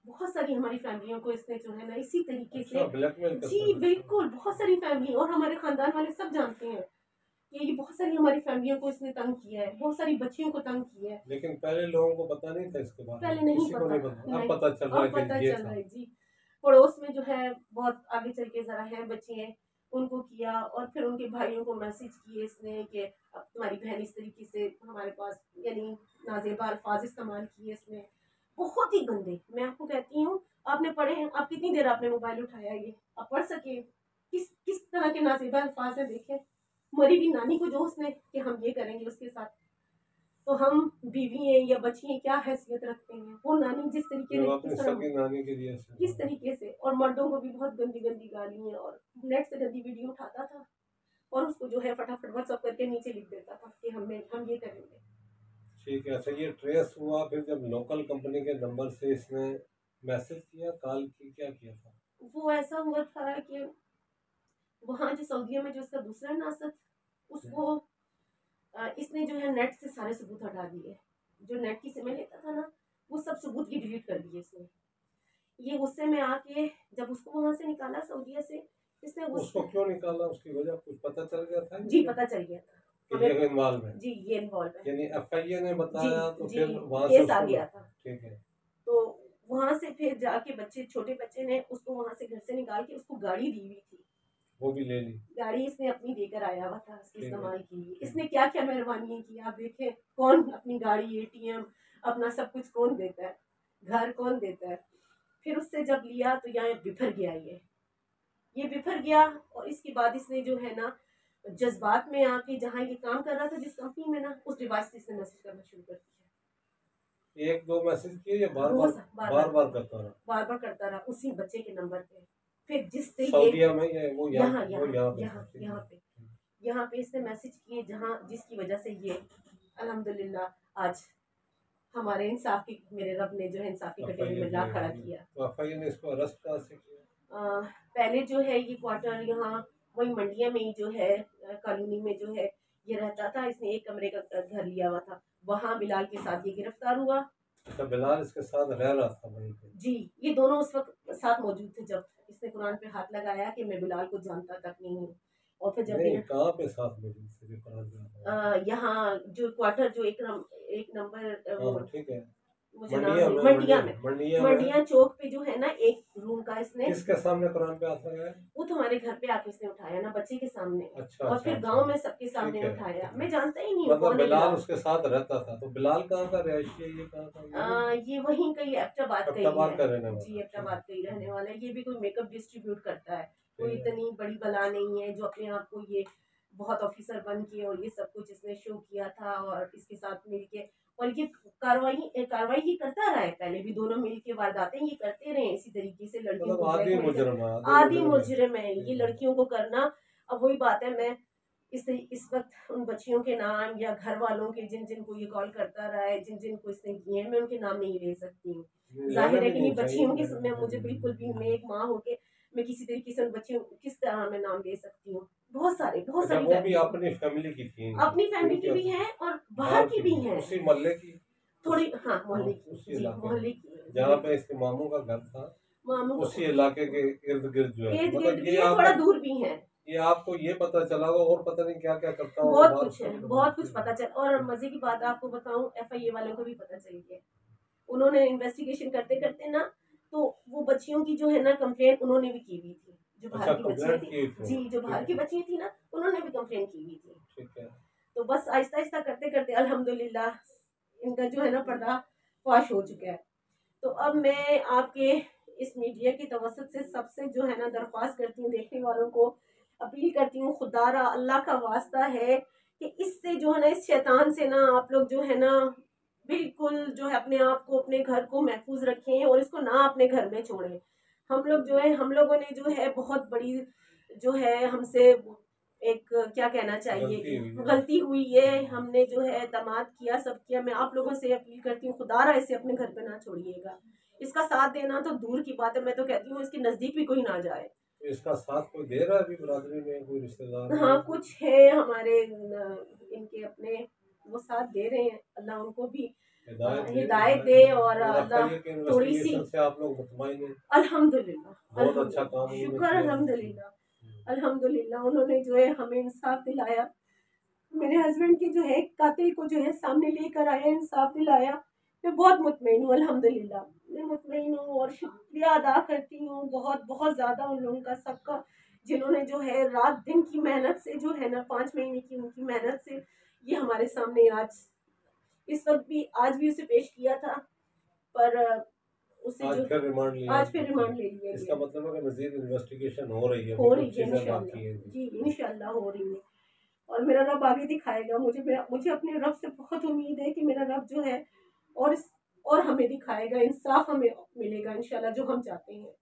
[SPEAKER 2] बहुत सारी हमारी फैमिलियों को इसने जो है ना इसी तरीके से
[SPEAKER 1] ब्लैकमेल
[SPEAKER 2] जी बिल्कुल, बहुत सारी फैमिली और हमारे खानदान वाले सब जानते हैं।
[SPEAKER 3] कि ये बहुत सारी हमारी फैमिलियों को इसने तंग किया है, बहुत सारी बच्चियों को तंग किया है।
[SPEAKER 1] लेकिन पहले लोगों को पता नहीं था इसके बारे में,
[SPEAKER 3] पहले नहीं
[SPEAKER 1] किसी को नहीं
[SPEAKER 3] पता,
[SPEAKER 1] पता, अब
[SPEAKER 3] नहीं,
[SPEAKER 1] पता चल रहा
[SPEAKER 3] अब
[SPEAKER 1] है
[SPEAKER 3] पता
[SPEAKER 1] कि ये
[SPEAKER 3] चल
[SPEAKER 1] था।
[SPEAKER 3] रहा है जी। पड़ोस में जो है बहुत आगे चल के जरा है बच्चे, उनको किया, और फिर उनके भाइयों को मैसेज किए इसने कि अब तुम्हारी बहन इस तरीके से हमारे पास, यानी नाजेबा अल्फाज इस्तेमाल किए इसने, बहुत ही गंदे। मैं आपको कहती हूँ, आपने पढ़े हैं, आप कितनी देर आपने मोबाइल उठाया, ये आप पढ़ सके किस किस तरह के नाजेबा अल्फाज है। देखें, मरी हुई नानी को जो उसने कि हम ये करेंगे उसके साथ, तो हम बीवी हैं या बच्ची हैं क्या हैसियत रखते हैं। वो नानी जिस तरीके
[SPEAKER 1] जो
[SPEAKER 3] ने
[SPEAKER 1] अपनी
[SPEAKER 3] किस तरह
[SPEAKER 1] सगी नानी के लिए
[SPEAKER 3] किस तरीके से, और मर्दों को भी बहुत गंदी गंदी गालियां और नेट से गंदी वीडियो उठाता था और उसको जो है फटाफट व्हाट्सअप करके नीचे लिख देता था कि हम ये करेंगे।
[SPEAKER 1] ठीक है। अच्छा, ये ट्रेस हुआ फिर जब लोकल कंपनी के नंबर से इसने मैसेज किया, कॉल की, क्या किया था?
[SPEAKER 3] वो ऐसा हुआ था कि वहाँ जो सऊदीया में जो इसका दूसरा नासर, उसको इसने जो है नेट से सारे सबूत हटा दिए। जो नेट की सिमें लेता था ना, वो सब सबूत ही डिलीट कर दिए इसने। ये गुस्से में आके जब उसको वहां से निकाला सऊदीया से, इसने
[SPEAKER 1] उसको क्यों निकाला, उसकी वजह कुछ पता चल गया था?
[SPEAKER 3] जी पता चल गया था
[SPEAKER 1] कि ये इन्वॉल्व है।
[SPEAKER 3] जी, ये इन्वॉल्व है,
[SPEAKER 1] यानी एफआईए ने बताया तो
[SPEAKER 3] जी,
[SPEAKER 1] फिर वहां से
[SPEAKER 3] केस आ गया था।
[SPEAKER 1] ठीक है।
[SPEAKER 3] तो वहां से फिर जाके बच्चे, छोटे बच्चे ने उसको वहां से घर से निकाल के उसको गाड़ी दी हुई थी,
[SPEAKER 1] वो भी ले ली।
[SPEAKER 3] गाड़ी इसने अपनी देकर आया हुआ था उसके
[SPEAKER 1] ठीक है।
[SPEAKER 3] इस्तेमाल के लिए। इसने क्या क्या मेहरबानी की आप देखें, कौन अपनी गाड़ी, एटीएम, अपना सब कुछ कौन देता है, घर कौन देता है। फिर उससे जब लिया तो यहाँ बिफर गया, ये बिफर गया। और इसके बाद इसने जो है ना जज्बात में आके, जहाँ ये काम कर रहा था जिस कंपनी में ना, उस डिवाइस से इसने मैसेज करना शुरू कर दिया।
[SPEAKER 1] एक दो मैसेज किए या बार बार करता रहा
[SPEAKER 3] उसी बच्चे के नंबर पे। फिर जिससे
[SPEAKER 1] सऊदीया में ये वो
[SPEAKER 3] यहाँ पे इसने मैसेज किए, जहाँ जिसकी वजह से ये अल्हम्दुलिल्लाह आज हमारे इंसाफ की, मेरे रब ने जो है इंसाफ की कटेरी में ला खड़ा किया।
[SPEAKER 1] तो एफआईए ने इसको अरेस्ट कहाँ से किया?
[SPEAKER 3] पहले जो है ये क्वार्टर यहाँ वही मंडिया में ही जो है कॉलोनी में जो है ये रहता था। इसने एक कमरे का घर लिया हुआ था, वहाँ बिलाल के साथ ये गिरफ्तार हुआ।
[SPEAKER 1] अच्छा, बिलाल इसके साथ रह रहा था वहीं पे?
[SPEAKER 3] जी, ये दोनों उस वक्त साथ मौजूद थे जब इसने कुरान पे हाथ लगाया कि मैं बिलाल को जानता तक नहीं हूँ। और फिर जब
[SPEAKER 1] कहाँ पे साथ मौजूद थे?
[SPEAKER 3] यहाँ जो क्वार्टर जो एक नंबर,
[SPEAKER 1] ठीक है,
[SPEAKER 3] मंडिया चौक पे जो है ना, एक रूम का इसने,
[SPEAKER 1] किसके सामने कुरान पे हाथ लगाया?
[SPEAKER 3] वो तुम्हारे घर पे आके इसने उठाया ना, बच्चे के सामने।
[SPEAKER 1] अच्छा,
[SPEAKER 3] और फिर गांव में सबके सामने उठाया। मैं जानता ही नहीं
[SPEAKER 1] मतलब बिलाल उसके साथ रहता था। तो बिलाल कहाँ का रहिशी है, ये कहाँ का?
[SPEAKER 3] ये वहीं का ही एबटाबाद का ही है जी, एबटाबाद का ही रहने वाला है। ये भी कोई मेकअप डिस्ट्रीब्यूट करता है, कोई इतनी बड़ी बला नहीं है जो अपने आप को ये बहुत ऑफिसर बन के, और ये सब कुछ इसने शो किया था और इसके साथ मिलके, और ये कार्रवाई ही करता रहा है। पहले भी दोनों मिलके वारदातें ये करते रहे इसी तरीके से। लड़कियों को आदि मुजरिम है ये लड़कियों को करना। अब वही बात है, मैं इस वक्त उन बच्चियों के नाम या घर वालों के जिन जिन को ये कॉल करता रहा है, जिन जिन को इसने किए हैं, मैं उनके नाम नहीं ले सकती हूँ। जाहिर है कि नहीं बच्चियों के समय मुझे बिल्कुल भी, मैं एक माँ होके मैं किसी तरीके से उन बच्चियों किस तरह मैं नाम ले सकती हूँ। बहुत सारी
[SPEAKER 1] वो भी अपनी फैमिली की थी,
[SPEAKER 3] अपनी फैमिली की भी है और बाहर की भी है,
[SPEAKER 1] उसी मोहल्ले की
[SPEAKER 3] थोड़ी, हाँ मोहल्ले की, मोहल्ले की,
[SPEAKER 1] जहाँ पे इसके मामू का घर था, उसी इलाके के इर्द गिर्द जो है, मतलब ये
[SPEAKER 3] थोड़ा दूर भी है।
[SPEAKER 1] ये आपको ये पता चला होगा, और पता नहीं क्या क्या करता
[SPEAKER 3] होगा, बहुत कुछ है, बहुत कुछ पता चल। और मजे की बात आपको बताऊं, एफआईए वालों को भी पता चल गया। उन्होंने इन्वेस्टिगेशन करते करते ना, तो वो बच्चियों की जो है ना कंप्लेन उन्होंने भी की हुई थी, जो बाहर की बच्चियां थी जी, जो बाहर की बच्चियां थी ना, उन्होंने भी कंप्लेन की हुई थी।
[SPEAKER 1] ठीक है।
[SPEAKER 3] तो बस आहिस्ता आहिस्ता करते करते अल्हम्दुलिल्लाह इनका जो है ना पर्दा फाश हो चुका है। तो अब मैं आपके इस मीडिया की तवसत से सबसे जो है ना दरख्वास्त करती हूँ, देखने वालों को अपील करती हूँ, खुदारा अल्लाह का वास्ता है कि इससे जो है ना, इस शैतान से ना आप लोग जो है ना बिल्कुल जो है अपने आप को, अपने घर को महफूज रखें और इसको ना अपने घर में छोड़ें। हम लोगों ने जो है बहुत बड़ी जो है हमसे एक क्या कहना चाहिए, गलती हुई है। हमने जो है दामाद किया, सब किया। मैं आप लोगों से अपील करती हूँ, खुदारा इसे अपने घर पे ना छोड़िएगा। इसका साथ देना तो दूर की बात है, मैं तो कहती हूँ इसके नजदीक भी कोई ना जाए।
[SPEAKER 1] इसका साथ कोई दे रहा है अभी बिरादरी में, कोई रिश्तेदार?
[SPEAKER 3] हाँ, कुछ है हमारे इनके अपने, वो साथ दे रहे हैं। अल्लाह उनको भी हिदायत दे और अल्लाह थोड़ी सी
[SPEAKER 1] से आप लोग मुतमईन हैं?
[SPEAKER 3] अल्हम्दुलिल्लाह,
[SPEAKER 1] बहुत अच्छा काम,
[SPEAKER 3] शुक्र अल्हम्दुलिल्लाह, अल्हम्दुलिल्लाह। उन्होंने जो है हमें इंसाफ दिलाया, मेरे हस्बैंड के जो है कातिल को जो है सामने लेकर आया, इंसाफ दिलाया। मैं बहुत मुतमईन हूँ, अल्हम्दुलिल्लाह मैं मुतमईन हूँ और शुक्रिया अदा करती हूँ बहुत बहुत ज़्यादा उन लोगों का, सबका, जिन्होंने जो है रात दिन की मेहनत से जो है ना 5 महीने की उनकी मेहनत से ये हमारे सामने आज इस वक्त भी आज भी उसे पेश किया था, पर उसे
[SPEAKER 1] आज
[SPEAKER 3] जो
[SPEAKER 1] फिर रिमांड लिया
[SPEAKER 3] आज फिर रिमांड ले लिया
[SPEAKER 1] इसका
[SPEAKER 3] गया।
[SPEAKER 1] मतलब है कि मजीद इन्वेस्टिगेशन हो रही है,
[SPEAKER 3] हो
[SPEAKER 1] अभी
[SPEAKER 3] रही
[SPEAKER 1] कुछ
[SPEAKER 3] है
[SPEAKER 1] चीजें
[SPEAKER 3] इंशाल्लाह,
[SPEAKER 1] बाकी हैं
[SPEAKER 3] जी इंशाल्लाह हो रही है। और मेरा रब आगे दिखाएगा, मुझे अपने रब से बहुत उम्मीद है कि मेरा रब जो है और और हमें दिखाएगा, इंसाफ हमें मिलेगा इंशाल्लाह जो हम चाहते हैं।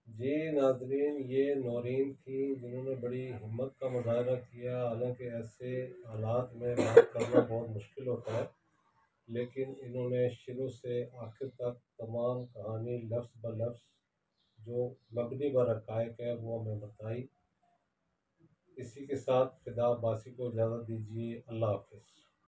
[SPEAKER 1] जी नाजरीन, ये नौरीन थी जिन्होंने बड़ी हिम्मत का मुजाहरा किया। हालांकि ऐसे हालात में बात करना बहुत मुश्किल होता है, लेकिन इन्होंने शुरू से आखिर तक तमाम कहानी लफ्ज़ ब लफ्ज़ जो मबनी ब हक़ाइक़ है वो हमें बताई। इसी के साथ फिदा अब्बासी को इजाज़त दीजिए। अल्लाह हाफ़िज़।